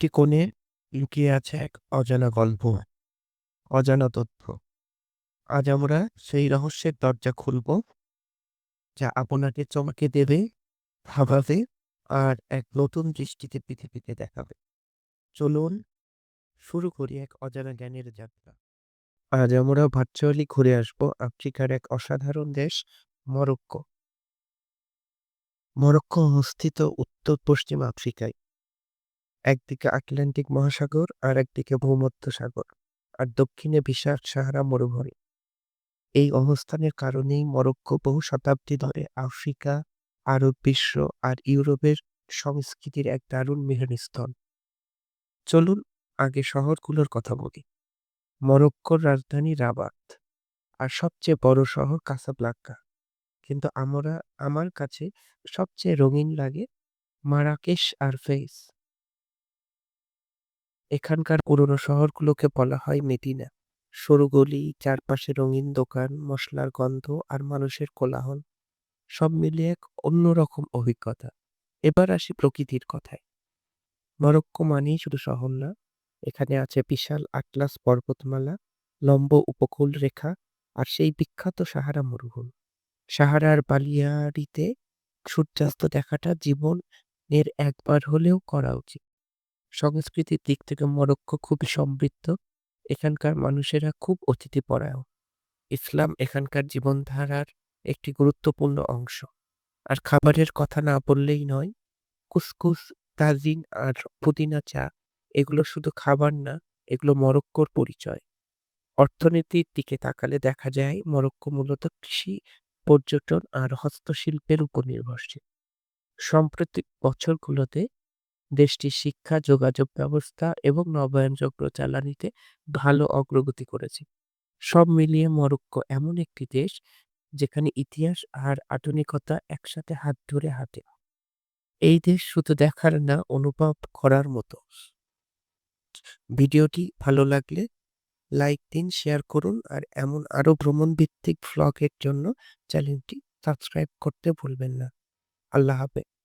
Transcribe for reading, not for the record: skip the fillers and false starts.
একটি কোণে লুকিয়ে আছে এক অজানা গল্প, অজানা তথ্য। আজ আমরা সেই রহস্যের দরজা খুলব, যা আপনাকে চমকে দেবে, ভাবাবে আর এক নতুন দৃষ্টিতে পৃথিবীতে দেখাবে। চলুন শুরু করি এক অজানা জ্ঞানের যাত্রা। আজ আমরা ভার্চুয়ালি ঘুরে আসব আফ্রিকার এক অসাধারণ দেশ, মরক্কো। মরক্কো অবস্থিত উত্তর পশ্চিম আফ্রিকায়। একদিকে আটলান্টিক মহাসাগর আর একদিকে ভূমধ্যসাগর, আর দক্ষিণে বিশাল সাহারা মরুভূমি। এই অবস্থানের কারণেই মরক্কো বহু শতাব্দী ধরে আফ্রিকা, আরব বিশ্ব আর ইউরোপের সংস্কৃতির এক দারুণ মিলনস্থল। চলুন আগে শহরগুলোর কথা বলি। মরক্কোর রাজধানী রাবাত আর সবচেয়ে বড় শহর কাসাব্লাঙ্কা। কিন্তু আমার কাছে সবচেয়ে রঙিন লাগে মারাকেশ আর ফেস। এখানকার পুরনো শহরগুলোকে বলা হয় মেদিনা। সরু গলি, চারপাশে রঙিন দোকান, মশলার গন্ধ আর মানুষের কোলাহল, সব মিলিয়ে এক অন্যরকম অভিজ্ঞতা। এবার আসি প্রকৃতির কথায়। মরক্কো মানেই শুধু শহর না, এখানে আছে বিশাল আটলাস পর্বতমালা, লম্ব উপকূল রেখা আর সেই বিখ্যাত সাহারা মরুভূমি। সাহারার বালিয়াড়িতে সূর্যাস্ত দেখাটা জীবনের একবার হলেও করা উচিত। সংস্কৃতির দিক থেকে মরক্কো খুবই সমৃদ্ধ। এখানকার মানুষেরা খুব অতিথিপরায়ণ। ইসলাম এখানকার জীবনধারার একটি গুরুত্বপূর্ণ অংশ। আর খাবারের কথা না বললেই নয়, কুসকুস, তাজিন আর পুদিনা চা, এগুলো শুধু খাবার না, এগুলো মরক্কোর পরিচয়। অর্থনীতির দিকে তাকালে দেখা যায় মরক্কো মূলত কৃষি, পর্যটন আর হস্তশিল্পের উপর নির্ভরশীল। সাম্প্রতিক বছরগুলোতে দেশটির শিক্ষা, যোগাযোগ ব্যবস্থা এবং নবায়নযোগ্য জ্বালানিতে ভালো অগ্রগতি করেছে। সব মিলিয়ে মরক্কো এমন একটি দেশ যেখানে ইতিহাস আর আধুনিকতা একসাথে হাত ধরে হাঁটে। এই দেশ শুধু দেখার না, অনুভব করার মতো। ভিডিওটি ভালো লাগলে লাইক দিন, শেয়ার করুন আর এমন আরো ভ্রমণ ভিত্তিক ভ্লগের জন্য চ্যানেলটি সাবস্ক্রাইব করতে ভুলবেন না। আল্লাহ হাফেজ।